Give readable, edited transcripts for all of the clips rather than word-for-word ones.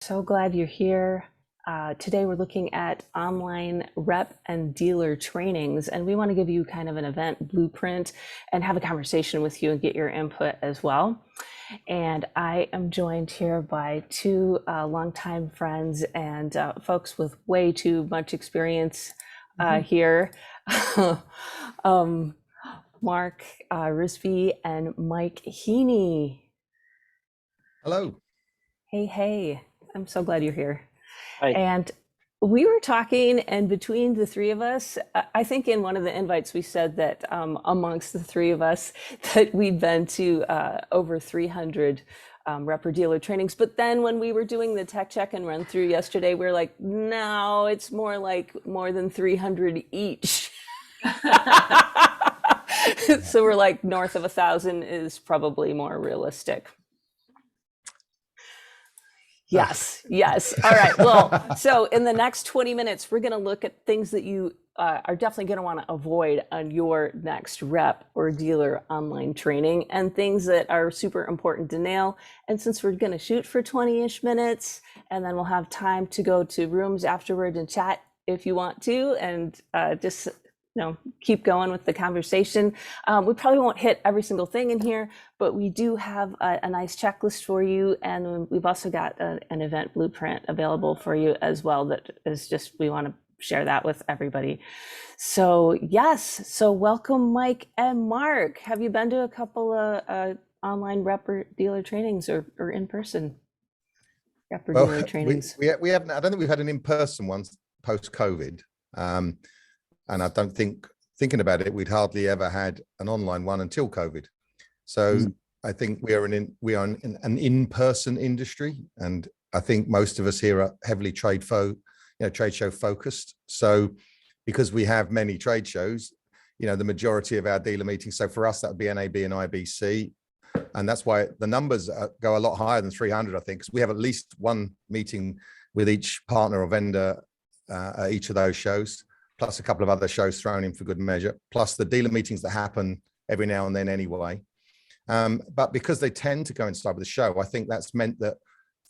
So glad you're here. Today we're looking at online rep and dealer trainings, and we want to give you kind of an event blueprint and have a conversation with you and get your input as well. And I am joined here by two longtime friends and folks with way too much experience here. um, Marc Risby and Mike Heany. Hello. Hey, I'm so glad you're here. Hi. And we were talking, and between the three of us, I think in one of the invites we said that amongst the three of us that we'd been to over 300 rep or dealer trainings. But then when we were doing the tech check and run through yesterday, we are like, no, it's more like more than 300 each. So we're like north of 1,000 is probably more realistic. Yes. All right. Well, so in the next 20 minutes, we're going to look at things that you are definitely going to want to avoid on your next rep or dealer online training, and things that are super important to nail. And since we're going to shoot for 20-ish minutes, and then we'll have time to go to rooms afterward and chat if you want to, and just keep going with the conversation. We probably won't hit every single thing in here, but we do have a nice checklist for you. And we've also got an event blueprint available for you as well. That is just, we want to share that with everybody. So yes, so welcome Mike and Marc. Have you been to a couple of online rep or dealer trainings or in-person rep or dealer trainings? We haven't, I don't think we've had an in-person one post-COVID. And I don't think, thinking about it, we'd hardly ever had an online one until COVID. So I think we are in an in-person industry, and I think most of us here are heavily trade show focused. So because we have many trade shows, the majority of our dealer meetings. So for us, that would be NAB and IBC, and that's why the numbers go a lot higher than 300. I think because we have at least one meeting with each partner or vendor at each of those shows, plus a couple of other shows thrown in for good measure, plus the dealer meetings that happen every now and then anyway. But because they tend to coincide with the show, I think that's meant that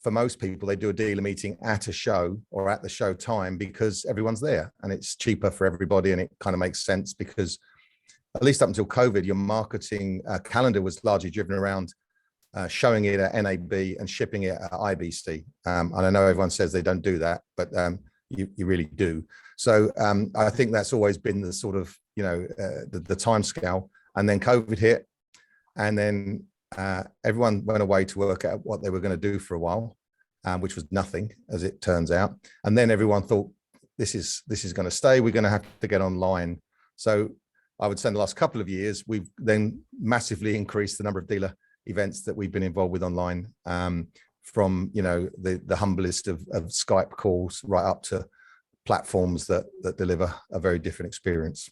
for most people, they do a dealer meeting at a show or at the show time because everyone's there and it's cheaper for everybody, and it kind of makes sense because at least up until COVID, your marketing calendar was largely driven around showing it at NAB and shipping it at IBC. And I know everyone says they don't do that, but you really do. So I think that's always been the sort of, the time scale. And then COVID hit, and then everyone went away to work out what they were going to do for a while, which was nothing, as it turns out. And then everyone thought, this is going to stay. We're going to have to get online. So I would say in the last couple of years, we've then massively increased the number of dealer events that we've been involved with online, from the humblest of Skype calls right up to platforms that deliver a very different experience.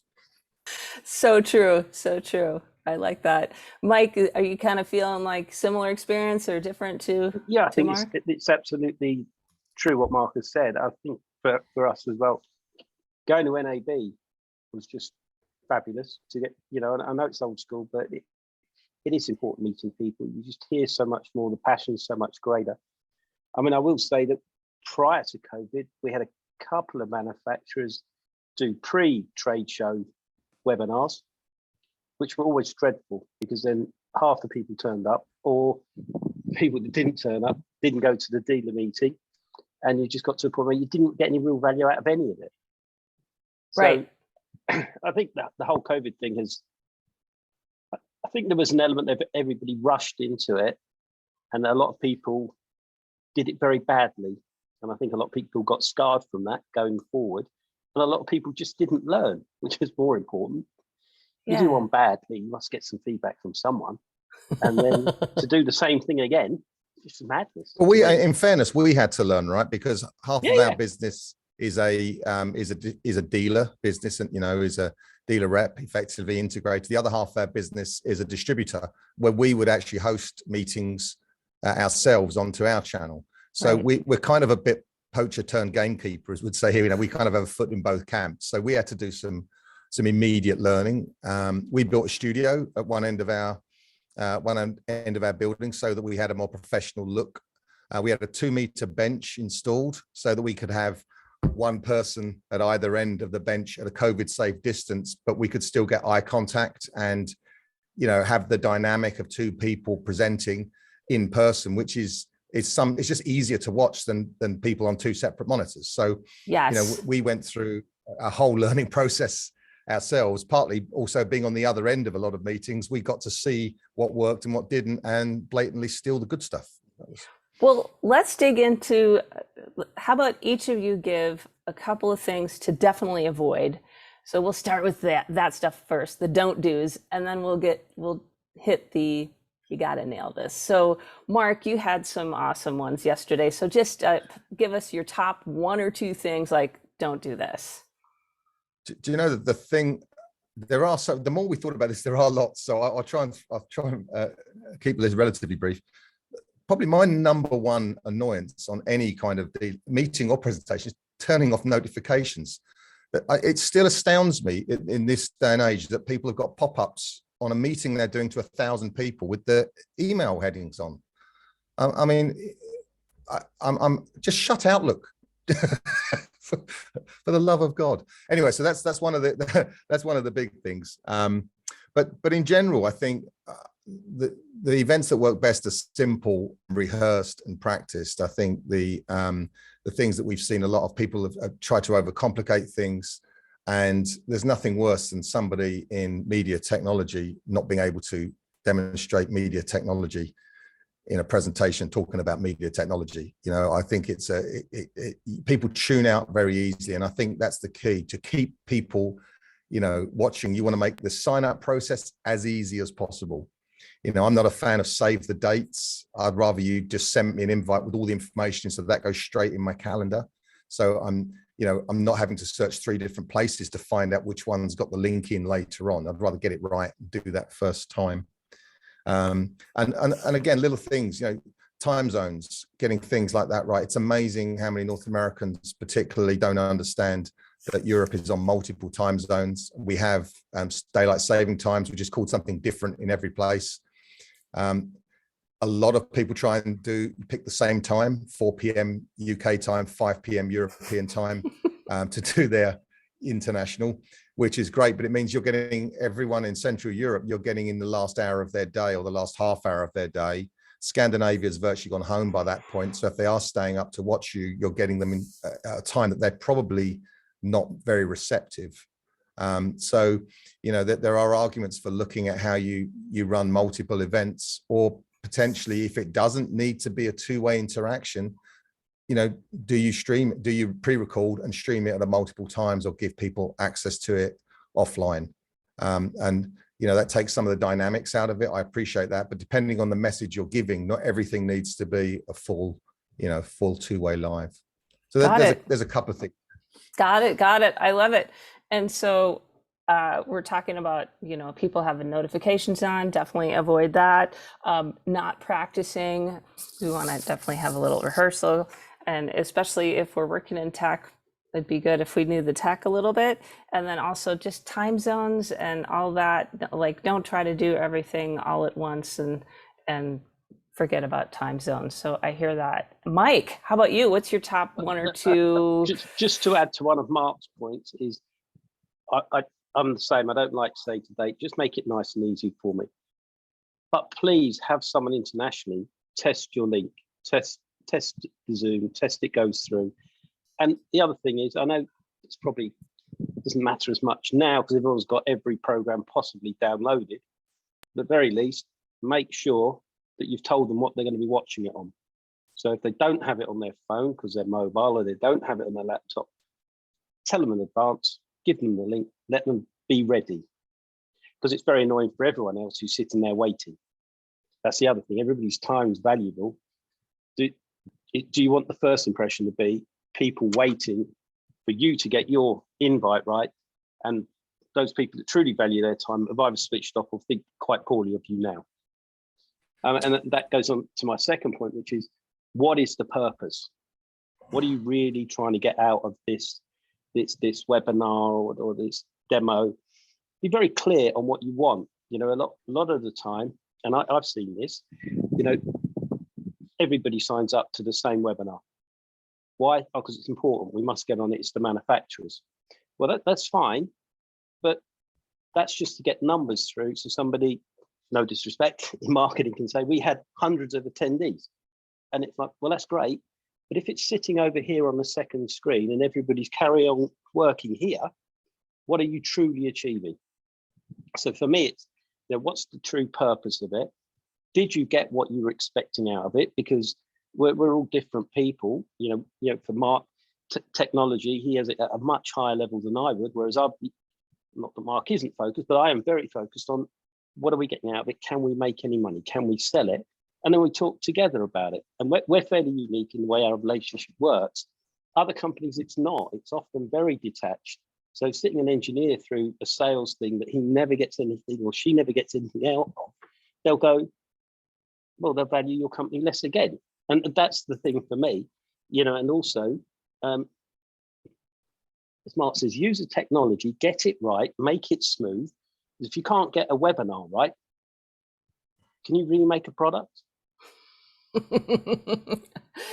So true. I like that. Mike, are you kind of feeling like similar experience or different too? Yeah, I think it's absolutely true what Marc has said. I think for us as well, going to NAB was just fabulous to get, I know it's old school, but it is important meeting people. You just hear so much more, the passion's so much greater. I mean, I will say that prior to COVID, we had a couple of manufacturers do pre-trade show webinars, which were always dreadful because then half the people turned up, or people that didn't turn up didn't go to the dealer meeting, and you just got to a point where you didn't get any real value out of any of it. Right. So I think that the whole COVID thing I think there was an element of everybody rushed into it, and a lot of people did it very badly. And I think a lot of people got scarred from that going forward. And a lot of people just didn't learn, which is more important. You do one badly, you must get some feedback from someone. And then to do the same thing again, it's just madness. Well, in fairness, we had to learn, right? Because half of our business is a dealer business, and is a dealer rep, effectively integrated. The other half of our business is a distributor, where we would actually host meetings ourselves onto our channel. So we're kind of a bit poacher turned gamekeeper, as would say here. We kind of have a foot in both camps. So we had to do some immediate learning. We built a studio at one end of our building so that we had a more professional look We had a 2-meter bench installed so that we could have one person at either end of the bench at a COVID safe distance, but we could still get eye contact and, have the dynamic of 2 people presenting in person, which is it's just easier to watch than people on 2 separate monitors. So, Yes. we went through a whole learning process ourselves, partly also being on the other end of a lot of meetings. We got to see what worked and what didn't and blatantly steal the good stuff. Well, let's dig into, how about each of you give a couple of things to definitely avoid. So we'll start with that stuff first, the don't do's, and then we'll hit the you got to nail this. So Mark, you had some awesome ones yesterday. So just give us your top 1 or 2 things, like don't do this. Do you know that the thing, there are the more we thought about this, there are lots. So I'll try and keep this relatively brief. Probably my number 1 annoyance on any kind of the meeting or presentation is turning off notifications. It still astounds me in this day and age that people have got pop-ups on a meeting they're doing to 1,000 people with the email headings on. I mean, I'm just shut Outlook. For the love of God. Anyway, so that's one of the that's one of the big things. But in general, I think the events that work best are simple, rehearsed, and practiced. I think the things that we've seen, a lot of people have tried to overcomplicate things, and there's nothing worse than somebody in media technology not being able to demonstrate media technology in a presentation talking about media technology. I think it's people tune out very easily, and I think that's the key to keep people, watching. You want to make the sign up process as easy as possible. I'm not a fan of save the dates. I'd rather you just send me an invite with all the information so that goes straight in my calendar. So I'm not having to search 3 different places to find out which one's got the link in later on. I'd rather get it right and do that first time. And again, little things, time zones, getting things like that right. It's amazing how many North Americans particularly don't understand that Europe is on multiple time zones. We have daylight saving times, which is called something different in every place. A lot of people try and pick the same time, 4 p.m. UK time, 5 p.m. European time, to do their international, which is great, but it means you're getting everyone in Central Europe, you're getting in the last hour of their day or the last half hour of their day. Scandinavia's virtually gone home by that point. So if they are staying up to watch you, you're getting them in a time that they're probably not very receptive. So, that there are arguments for looking at how you run multiple events, or potentially, if it doesn't need to be a 2-way interaction, do you pre-record and stream it at multiple times, or give people access to it offline? And that takes some of the dynamics out of it. I appreciate that, but depending on the message you're giving, not everything needs to be a full 2-way live. So there's a couple of things. Got it. I love it. And so we're talking about, people having notifications on, definitely avoid that. Not practicing, we want to definitely have a little rehearsal. And especially if we're working in tech, it'd be good if we knew the tech a little bit. And then also just time zones and all that, like don't try to do everything all at once and forget about time zones. So I hear that. Mike, how about you? What's your top 1 or 2? Just to add to one of Mark's points is, I'm the same. I don't like to say to date, just make it nice and easy for me. But please have someone internationally test your link, test the Zoom, test it goes through. And the other thing is, I know it's probably doesn't matter as much now because everyone's got every program possibly downloaded. But at the very least, make sure that you've told them what they're going to be watching it on. So if they don't have it on their phone because they're mobile, or they don't have it on their laptop, tell them in advance, give them the link, let them be ready. Because it's very annoying for everyone else who's sitting there waiting. That's the other thing. Everybody's time is valuable. Do you want the first impression to be people waiting for you to get your invite right? And those people that truly value their time have either switched off or think quite poorly of you now. And that goes on to my second point, which is, what is the purpose? What are you really trying to get out of this webinar or this demo? Be very clear on what you want. A lot of the time, and I've seen this, everybody signs up to the same webinar. Why? Oh, because it's important. We must get on it. It's the manufacturers. Well, that's fine, but that's just to get numbers through. So somebody, no disrespect, in marketing can say, we had hundreds of attendees. And it's like, well, that's great. But if it's sitting over here on the second screen and everybody's carry on working here, what are you truly achieving? So for me, it's, what's the true purpose of it? Did you get what you were expecting out of it? Because we're all different people. For Mark, technology, he has it at a much higher level than I would, whereas not that Mark isn't focused, but I am very focused on what are we getting out of it? Can we make any money? Can we sell it? And then we talk together about it. And we're fairly unique in the way our relationship works. Other companies, it's not. It's often very detached. So sitting an engineer through a sales thing that he never gets anything or she never gets anything out of, they'll go, well, they'll value your company less again. And that's the thing for me, and also, as Mark says, use the technology, get it right, make it smooth. If you can't get a webinar right, can you really make a product?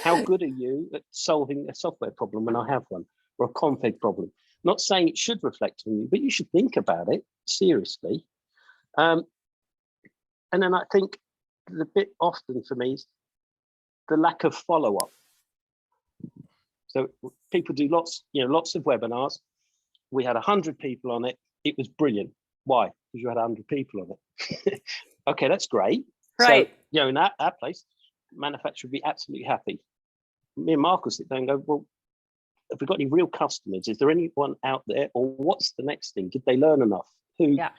How good are you at solving a software problem when I have one, or a config problem? Not saying it should reflect on you, but you should think about it seriously. And then I think the bit often for me is the lack of follow-up. So people do lots of webinars. We had 100 people on it. It was brilliant. Why? Because you had 100 people on it. Okay, that's great. Right. So, in our place, manufacturer would be absolutely happy. Me and Mark will sit there and go, well, have we got any real customers? Is there anyone out there? Or what's the next thing? Did they learn enough? Who? Yeah.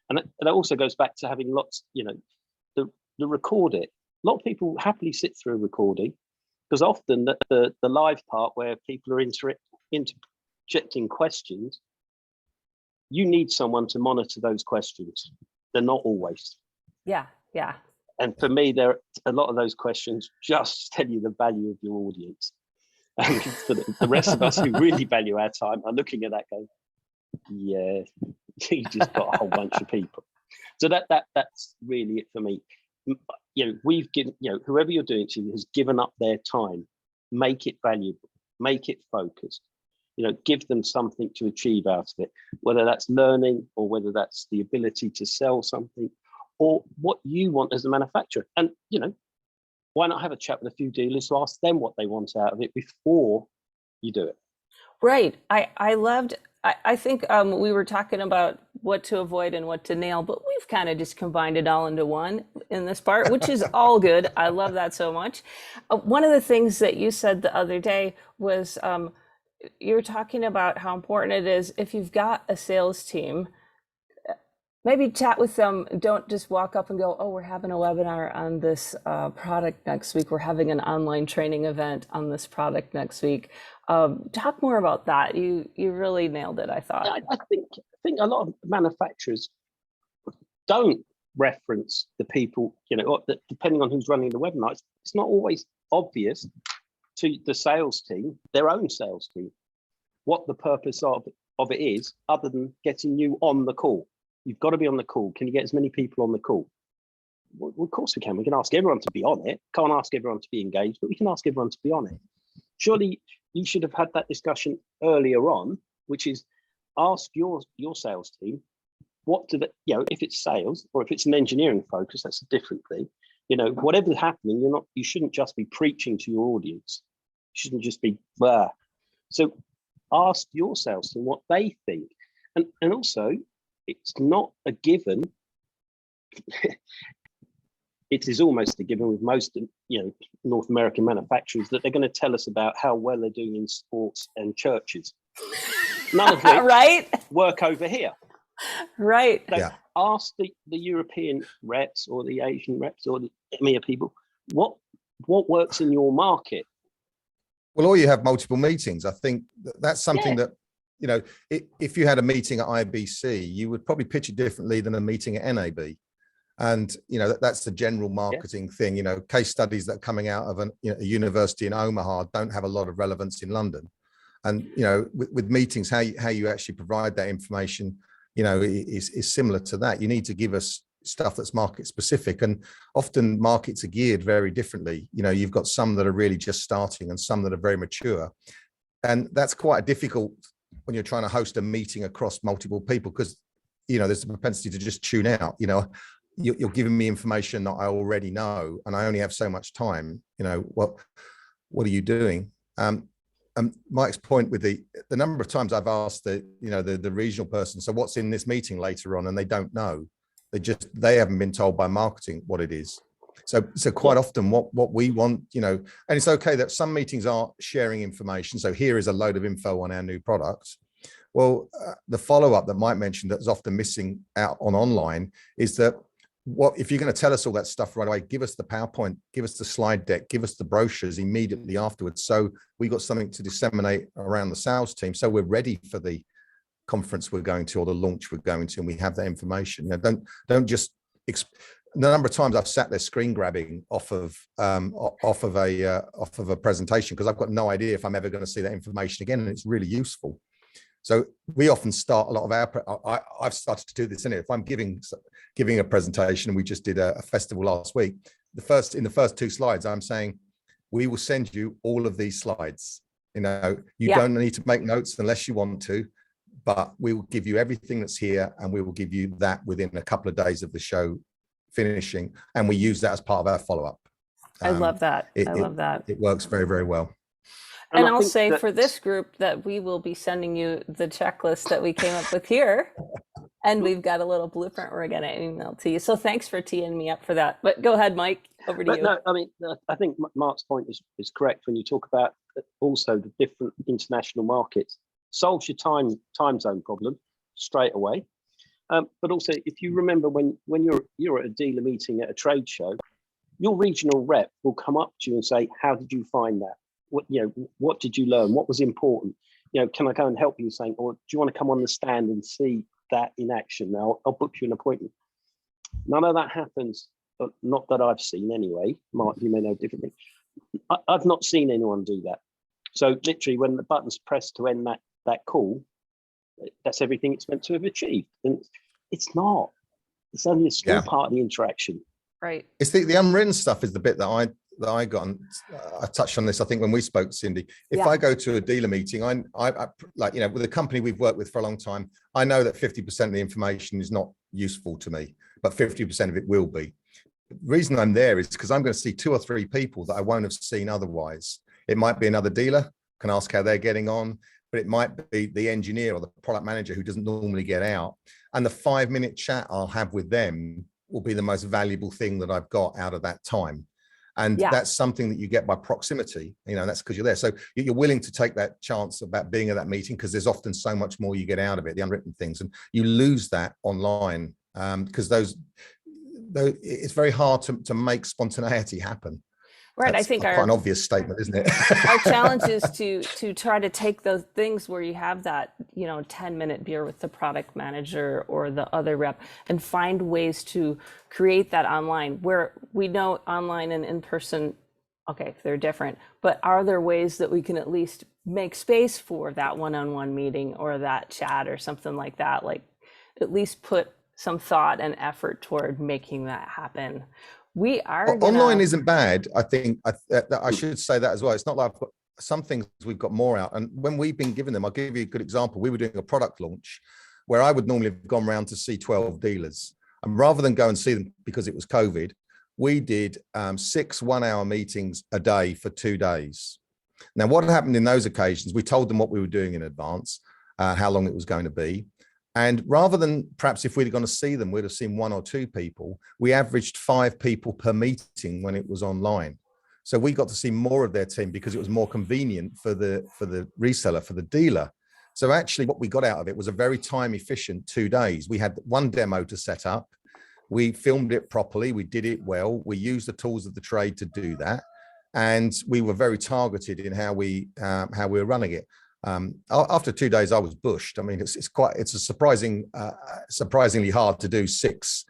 And that also goes back to having lots, the record it. A lot of people happily sit through a recording, because often the live part where people are interjecting questions, you need someone to monitor those questions. They're not always. Yeah. And for me, a lot of those questions just tell you the value of your audience. And for the rest of us who really value our time are looking at that going, yeah, you just got a whole bunch of people. So that's really it for me. We've given, whoever you're doing it to has given up their time. Make it valuable, make it focused, give them something to achieve out of it, whether that's learning or whether that's the ability to sell something or what you want as a manufacturer. And, why not have a chat with a few dealers to ask them what they want out of it before you do it? Right. I think we were talking about what to avoid and what to nail, but we've kind of just combined it all into one in this part, which is all good. I love that so much. One of the things that you said the other day was you were talking about how important it is if you've got a sales team, maybe chat with them. Don't just walk up and go, oh, we're having a webinar on this product next week. We're having an online training event on this product next week. Talk more about that. You really nailed it, I thought. I think a lot of manufacturers don't reference the people, depending on who's running the webinar. It's not always obvious to the sales team, their own sales team, what the purpose of it is, other than getting you on the call. You've got to be on the call. Can you get as many people on the call? Well, of course we can. We can ask everyone to be on it. Can't ask everyone to be engaged, but we can ask everyone to be on it. Surely you should have had that discussion earlier on, which is ask your sales team, what do they, if it's sales or if it's an engineering focus, that's a different thing. Whatever's happening, you shouldn't just be preaching to your audience. You shouldn't just be blah. So ask your sales team what they think. And also, it's not a given. It is almost a given with most, North American manufacturers that they're going to tell us about how well they're doing in sports and churches. None of which right? work over here. Right. So ask the European reps or the Asian reps or the EMEA people, what works in your market? Well, or you have multiple meetings. I think that's something that, if you had a meeting at IBC, you would probably pitch it differently than a meeting at NAB. And, that's the general marketing thing. Case studies that are coming out of a university in Omaha don't have a lot of relevance in London. And, with meetings, how you actually provide that information, is similar to that. You need to give us stuff that's market specific, and often markets are geared very differently. You know, you've got some that are really just starting and some that are very mature, and that's quite difficult when you're trying to host a meeting across multiple people, because, you know, there's a propensity to just tune out. You know, you're giving me information that I already know, and I only have so much time. You know, what are you doing? Mike's point with the number of times I've asked the regional person, so what's in this meeting later on, and they don't know. They haven't been told by marketing what it is. So quite often what we want, you know, and it's okay that some meetings are sharing information. So here is a load of info on our new products. Well, the follow-up that Mike mentioned that's often missing out on online is that, if you're going to tell us all that stuff right away, give us the PowerPoint, give us the slide deck, give us the brochures immediately afterwards, so we got something to disseminate around the sales team, so we're ready for the conference we're going to or the launch we're going to, and we have that information. You know, don't just the number of times I've sat there screen grabbing off of a presentation because I've got no idea if I'm ever going to see that information again, and it's really useful. So we often start a lot of I've started to do this in it. If I'm giving a presentation, and we just did a festival last week, in the first 2 slides, I'm saying, we will send you all of these slides. You know, you don't need to make notes unless you want to, but we will give you everything that's here, and we will give you that within a couple of days of the show finishing. And we use that as part of our follow-up. I love that. I love that. It works very, very well. And I'll say for this group that we will be sending you the checklist that we came up with here. And we've got a little blueprint we're going to email to you. So thanks for teeing me up for that. But go ahead, Mike, over to you. No, I mean, I think Mark's point is correct when you talk about also the different international markets. Solves your time zone problem straight away. But also, if you remember when you're at a dealer meeting at a trade show, your regional rep will come up to you and say, how did you find that? What did you learn? What was important? You know, can I go and help you? Saying, or do you want to come on the stand and see that in action? Now I'll book you an appointment. None of that happens, not that I've seen anyway. Mark, you may know differently. I've not seen anyone do that. So literally, when the button's pressed to end that call, that's everything it's meant to have achieved, and it's not. It's only a small part of the interaction. Right. It's the unwritten stuff is the bit that I got, and I touched on this, I think, when we spoke, Cindy. If I go to a dealer meeting, I like, you know, with a company we've worked with for a long time, I know that 50% of the information is not useful to me, but 50% of it will be. The reason I'm there is because I'm going to see 2 or 3 people that I won't have seen otherwise. It might be another dealer, can ask how they're getting on, but it might be the engineer or the product manager who doesn't normally get out. And the 5-minute chat I'll have with them will be the most valuable thing that I've got out of that time. And that's something that you get by proximity, you know, that's because you're there. So you're willing to take that chance about being at that meeting, because there's often so much more you get out of it, the unwritten things, and you lose that online because it's very hard to make spontaneity happen. Right. That's I think quite an obvious statement, isn't it? Our challenge is to try to take those things where you have that, 10-minute beer with the product manager or the other rep, and find ways to create that online, where we know online and in person, okay, they're different, but are there ways that we can at least make space for that one-on-one meeting or that chat or something like that? Like, at least put some thought and effort toward making that happen. We are online isn't bad. I think I should say that as well. It's not like I've got some things we've got more out, and when we've been given them, I'll give you a good example. We were doing a product launch where I would normally have gone around to see 12 dealers, and rather than go and see them because it was COVID, we did 6 1-hour meetings a day for 2 days. Now, what happened in those occasions, we told them what we were doing in advance, how long it was going to be. And rather than perhaps if we'd gone to see them, we'd have seen 1 or 2 people, we averaged 5 people per meeting when it was online. So we got to see more of their team because it was more convenient for the reseller, for the dealer. So actually what we got out of it was a very time efficient 2 days. We had 1 demo to set up. We filmed it properly. We did it well. We used the tools of the trade to do that. And we were very targeted in how we were running it. After 2 days, I was bushed. I mean, it's a surprisingly hard to do 6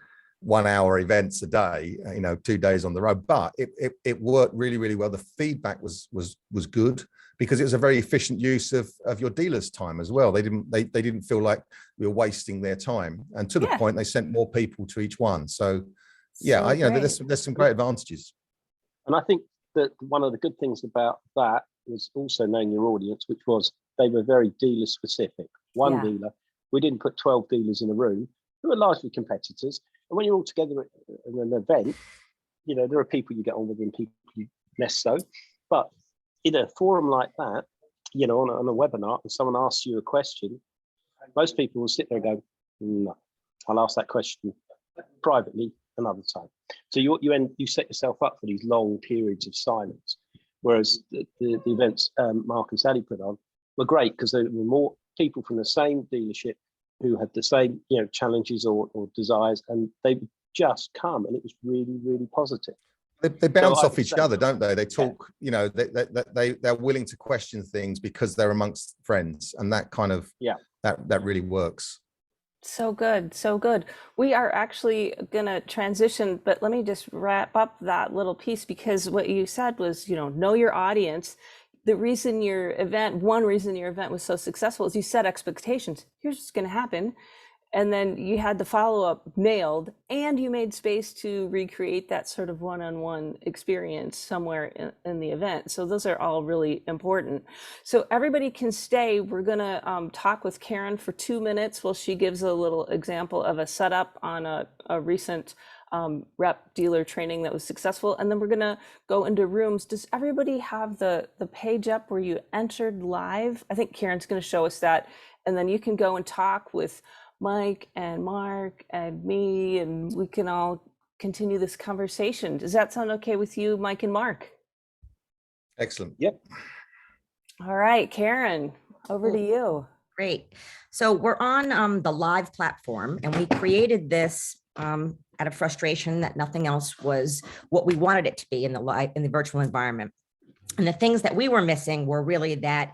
1-hour events a day, 2 days on the road, but it worked really, really well. The feedback was good because it was a very efficient use of your dealer's time as well. They didn't feel like we were wasting their time, and to the point, they sent more people to each one. So yeah, So there's some great advantages. And I think that one of the good things about that was also knowing your audience, which was they were very dealer specific. One dealer, we didn't put 12 dealers in a room who are largely competitors. And when you're all together at an event, you know, there are people you get on with and people you less so. But in a forum like that, you know, on a webinar, and someone asks you a question, most people will sit there and go, no, I'll ask that question privately another time. So you set yourself up for these long periods of silence. Whereas the events Mark and Sally put on were great because there were more people from the same dealership who had the same, you know, challenges or desires, and they would just come, and it was really, really positive. They bounce off each other, don't they? They talk, you know, they're willing to question things because they're amongst friends, and that kind of that really works. So good, so good. We are actually going to transition, but let me just wrap up that little piece, because what you said was, you know your audience. The reason one reason your event was so successful is you set expectations. Here's what's going to happen. And then you had the follow-up nailed, and you made space to recreate that sort of one-on-one experience somewhere in the event. So those are all really important. So everybody can stay. We're gonna talk with Karen for 2 minutes while she gives a little example of a setup on a recent rep dealer training that was successful. And then we're gonna go into rooms. Does everybody have the page up where you entered live? I think Karen's gonna show us that. And then you can go and talk with Mike and Mark and me, and we can all continue this conversation. Does that sound okay with you, Mike and Mark? Excellent. Yep. All right, Karen, over to you. Great. So we're on the live platform, and we created this out of frustration that nothing else was what we wanted it to be in the virtual environment. And the things that we were missing were really that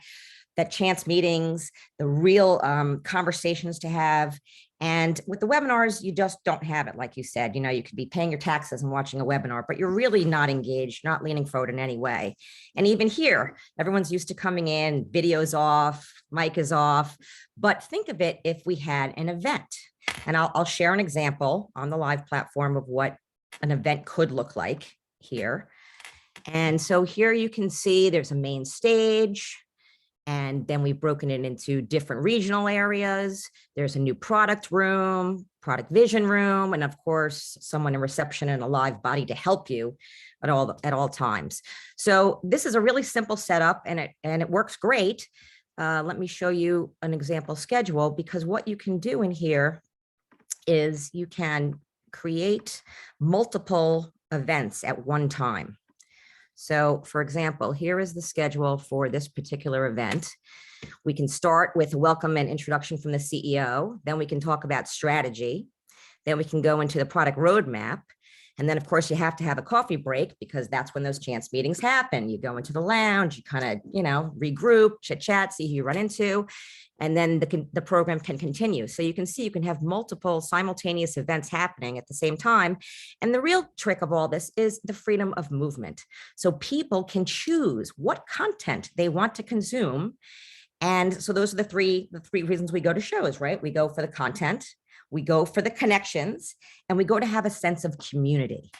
chance meetings, the real conversations to have. And with the webinars, you just don't have it. Like you said, you know, you could be paying your taxes and watching a webinar, but you're really not engaged, not leaning forward in any way. And even here, everyone's used to coming in, video's off, mic is off. But think of it if we had an event. And I'll share an example on the live platform of what an event could look like here. And so here you can see there's a main stage. And then we've broken it into different regional areas. There's a new product room, product vision room, and of course, someone in reception and a live body to help you at all times. So this is a really simple setup, and it works great. Let me show you an example schedule, because what you can do in here is you can create multiple events at one time. So for example, here is the schedule for this particular event. We can start with a welcome and introduction from the CEO. Then we can talk about strategy. Then we can go into the product roadmap. And then of course you have to have a coffee break, because that's when those chance meetings happen. You go into the lounge, you kind of, you know, regroup, chit chat, see who you run into, and then the program can continue. So you can see you can have multiple simultaneous events happening at the same time. And the real trick of all this is the freedom of movement. So people can choose what content they want to consume. And so those are the three reasons we go to shows, right? We go for the content, we go for the connections, and we go to have a sense of community.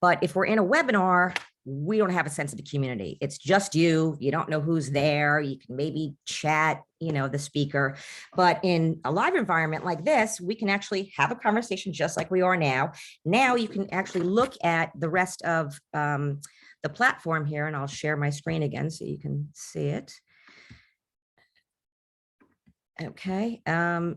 But if we're in a webinar, we don't have a sense of the community. It's just you don't know who's there. You can maybe chat, you know, the speaker, but in a live environment like this, we can actually have a conversation just like we are now. Now you can actually look at the rest of the platform here, and I'll share my screen again so you can see it. Okay, and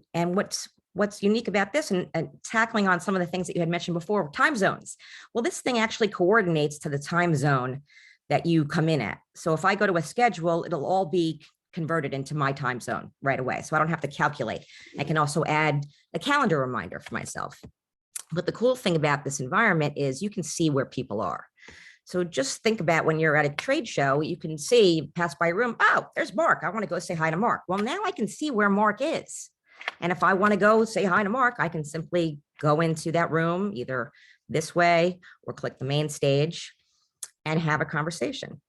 what's unique about this, and tackling on some of the things that you had mentioned before, time zones. Well, this thing actually coordinates to the time zone that you come in at. So if I go to a schedule, it'll all be converted into my time zone right away. So I don't have to calculate. I can also add a calendar reminder for myself. But the cool thing about this environment is you can see where people are. So just think about when you're at a trade show, you can see, pass by a room, oh, there's Mark. I want to go say hi to Mark. Well, now I can see where Mark is. And if I want to go say hi to Mark, I can simply go into that room either this way or click the main stage and have a conversation.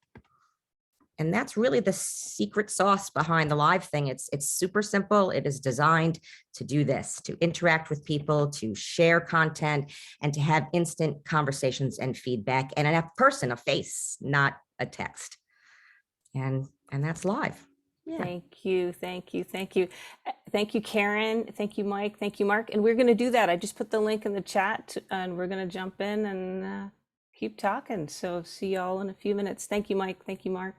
And that's really the secret sauce behind the live thing. It's super simple. It is designed to do this, to interact with people, to share content, and to have instant conversations and feedback, and a person, a face, not a text. And that's live. Yeah. Thank you, thank you, thank you. Thank you, Karen. Thank you, Mike. Thank you, Mark. And we're going to do that. I just put the link in the chat, and we're going to jump in and keep talking. So see you all in a few minutes. Thank you, Mike. Thank you, Mark.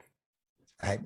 Hey,